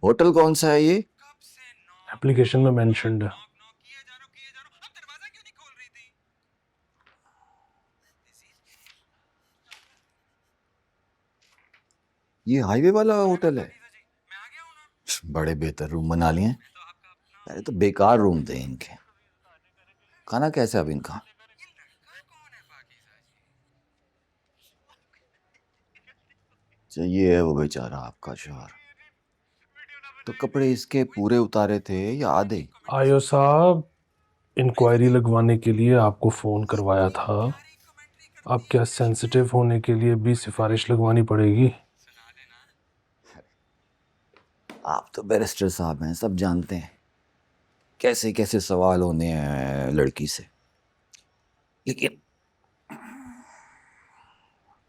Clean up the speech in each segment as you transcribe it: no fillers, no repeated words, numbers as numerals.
Hotel कौन सा है ये? एप्लीकेशन में मेंशन्ड है। ये हाईवे वाला होटल है? बड़े बेहतर रूम बना लिए हैं। अरे तो बेकार रूम थे इनके। खाना कैसा है अब इनका? अच्छा, ये है वो बेचारा आपका शोहर। तो कपड़े इसके पूरे उतारे थे या आधे? आयो साहब, इंक्वायरी लगवाने के लिए आपको फ़ोन करवाया था। अब क्या सेंसिटिव होने के लिए भी सिफारिश लगवानी पड़ेगी? आप तो बैरिस्टर साहब हैं, सब जानते हैं कैसे कैसे सवाल होने हैं लड़की से। लेकिन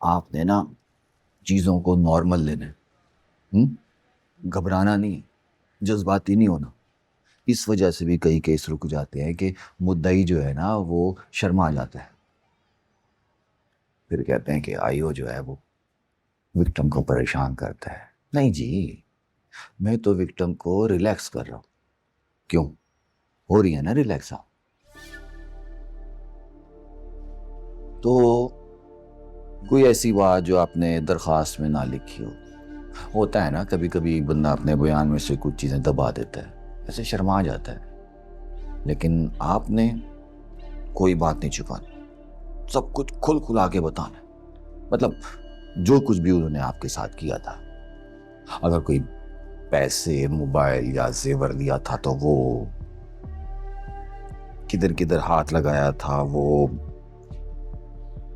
आपने ना चीज़ों को नॉर्मल लेना है। घबराना नहीं, जज्बाती नहीं होना। इस वजह से भी कई केस रुक जाते हैं कि मुद्दई जो है ना वो शर्मा जाता है। फिर कहते हैं कि आईओ जो है वो विक्टिम को परेशान करता है। नहीं जी, मैं तो विक्टिम को रिलैक्स कर रहा हूँ। क्यों? हो रही है ना रिलैक्स आप? तो कोई ऐसी बात जो आपने दरख्वास्त में ना लिखी हो। होता है ना, कभी कभी बंदा अपने बयान में से कुछ चीज़ें दबा देता है, ऐसे शर्मा जाता है। लेकिन आपने कोई बात नहीं छुपानी, सब कुछ खुल खुला के बताना है। मतलब जो कुछ भी उन्होंने आपके साथ किया था, अगर कोई पैसे, मोबाइल या जेवर लिया था तो वो, किधर किधर हाथ लगाया था, वो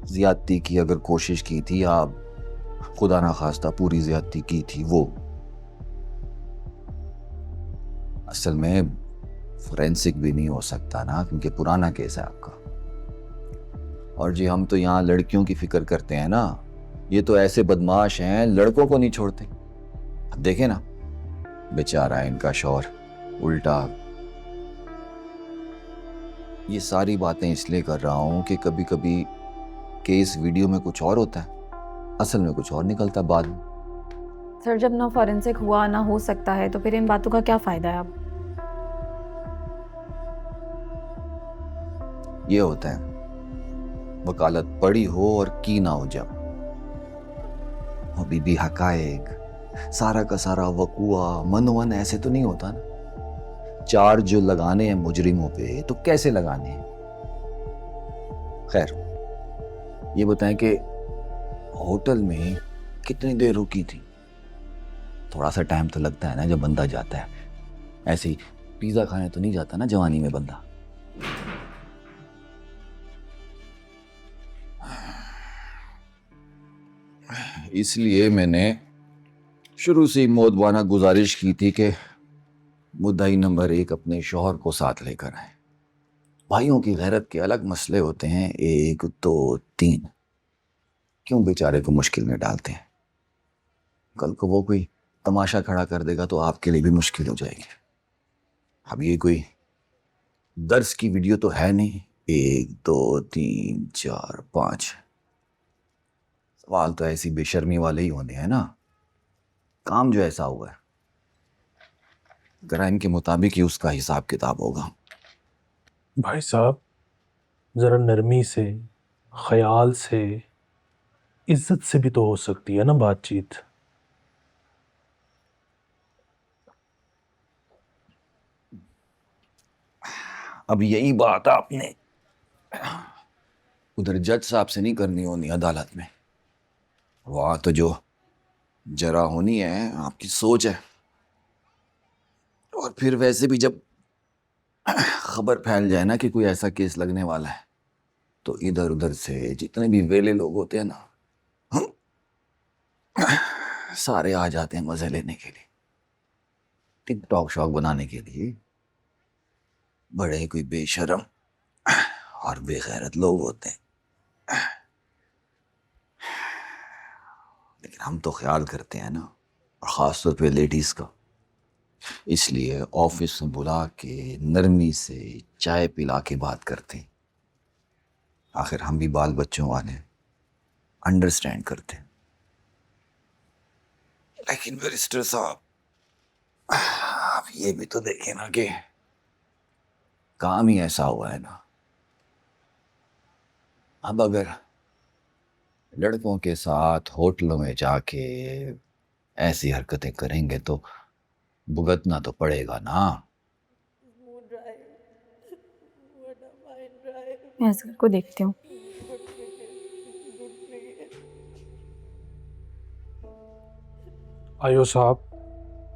ज्यादती की अगर कोशिश की थी या खुदा ना खास्ता पूरी ज्यादती की थी वो। असल में फोरेंसिक भी नहीं हो सकता ना, क्योंकि पुराना केस है आपका। और जी हम तो यहाँ लड़कियों की फिक्र करते हैं ना, ये तो ऐसे बदमाश हैं लड़कों को नहीं छोड़ते। अब देखे ना, बेचारा है इनका शौहर उल्टा। ये सारी बातें इसलिए कर रहा हूँ कि कभी कभी केस वीडियो में कुछ और होता है, असल में कुछ और निकलता है बाद में। सर, जब ना फॉरेंसिक हुआ ना हो सकता है तो फिर इन बातों का क्या फ़ायदा है अब? ये होता है, वकालत पड़ी हो और की ना हो जब। अभी भी हकायक, सारा का सारा वकुआ मनवन ऐसे तो नहीं होता ना। चार्ज जो लगाने हैं मुजरिमों पे तो कैसे लगाने हैं। खैर, ये बताएं कि होटल में कितनी देर रुकी थी? थोड़ा सा टाइम तो लगता है ना जब बंदा जाता है। ऐसे ही पिज्जा खाने तो नहीं जाता ना जवानी में बंदा। इसलिए मैंने शुरू से ही मौदवाना गुजारिश की थी कि मुद्दाई नंबर 1 अपने शौहर को साथ लेकर आए। भाइयों की गैरत के अलग मसले होते हैं, 1 2 3। क्यों बेचारे को मुश्किल में डालते हैं? कल को वो कोई तमाशा खड़ा कर देगा तो आपके लिए भी मुश्किल हो जाएगी। अब ये कोई दर्स की वीडियो तो है नहीं। 1 2 3 4 5 सवाल तो ऐसी बेशर्मी वाले ही होने हैं ना। काम जो ऐसा हुआ है, क्राइम के मुताबिक ही उसका हिसाब किताब होगा। भाई साहब, ज़रा नरमी से, ख्याल से, इज्जत से भी तो हो सकती है ना बातचीत। अब यही बात आपने उधर जज साहब से नहीं करनी होनी अदालत में। वहां तो जो जरा होनी है आपकी सोच है। और फिर वैसे भी जब खबर फैल जाए ना कि कोई ऐसा केस लगने वाला है, तो इधर उधर से जितने भी वेले लोग होते हैं ना, हम सारे आ जाते हैं मजे लेने के लिए, टिकटॉक शॉक बनाने के लिए। बड़े कोई बेशरम और बेगैरत लोग होते हैं। लेकिन हम तो ख्याल करते हैं ना, और ख़ास तौर पे लेडीज़ का। इसलिए ऑफिस में बुला के नरमी से चाय पिला के बात करते हैं। आखिर हम भी बाल बच्चों वाले हैं, अंडरस्टैंड करते हैं। लेकिन बैरिस्टर साहब, आप ये भी तो देखें ना कि काम ही ऐसा हुआ है ना। अब अगर लड़कों के साथ होटलों में जाके ऐसी हरकतें करेंगे तो भुगतना तो पड़ेगा ना। मैं असगर को देखती हूँ। आयो साहब,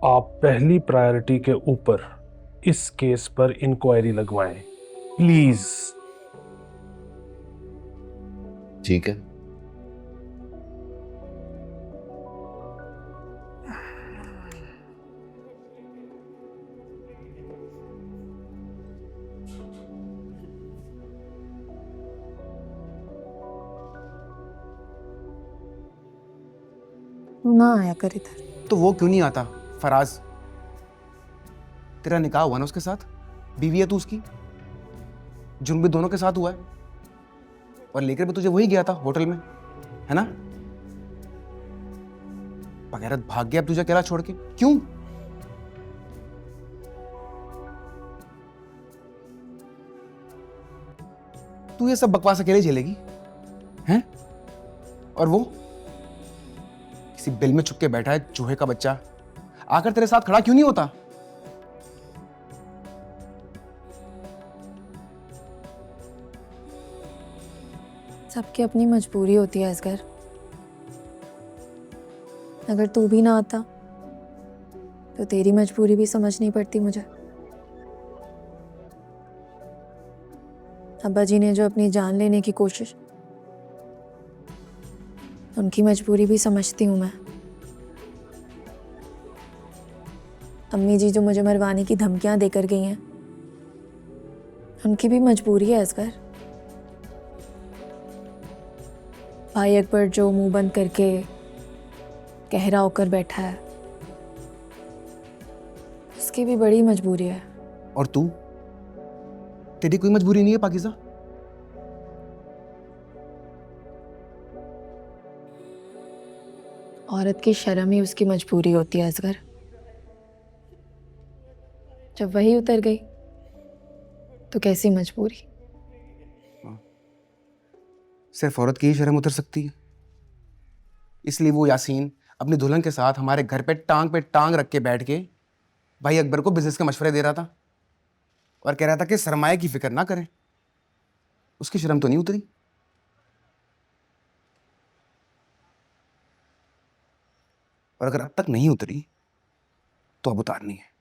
आप पहली प्रायोरिटी के ऊपर इस केस पर इंक्वायरी लगवाएं प्लीज। ठीक है। ना आया कर इधर। तो वो क्यों नहीं आता? फराज, तेरा निकाह हुआ ना उसके साथ, बीवी है तू उसकी, जुर्म भी दोनों के साथ हुआ है, और लेकर भी तुझे वही गया था होटल में, है ना? बगैरत भाग गया अब तुझे अकेला छोड़ के, क्यों? तू ये सब बकवास अकेले झेलेगी, हैं? और वो किसी बिल में छुप के बैठा है चूहे का बच्चा, आकर तेरे साथ खड़ा क्यों नहीं होता? सबकी अपनी मजबूरी होती है असगर। अगर तू भी ना आता तो तेरी मजबूरी भी समझनी पड़ती मुझे। अब्बा जी ने जो अपनी जान लेने की कोशिश, उनकी मजबूरी भी समझती हूँ मैं। अम्मी जी जो मुझे मरवाने की धमकियां देकर गई हैं, उनकी भी मजबूरी है असगर। भाई अकबर जो मुंह बंद करके गहरा होकर बैठा है, उसकी भी बड़ी मजबूरी है। और तू, तेरी कोई मजबूरी नहीं है पाकिज़ा? औरत की शर्म ही उसकी मजबूरी होती है असगर। जब वही उतर गई तो कैसी मजबूरी। सिर्फ औरत की ही शर्म उतर सकती है, इसलिए वो यासीन अपनी दुल्हन के साथ हमारे घर पे टांग रख के बैठ के भाई अकबर को बिजनेस के मशवरे दे रहा था और कह रहा था कि सरमाए की फिक्र ना करें। उसकी शर्म तो नहीं उतरी। और अगर अब तक नहीं उतरी तो अब उतारनी है।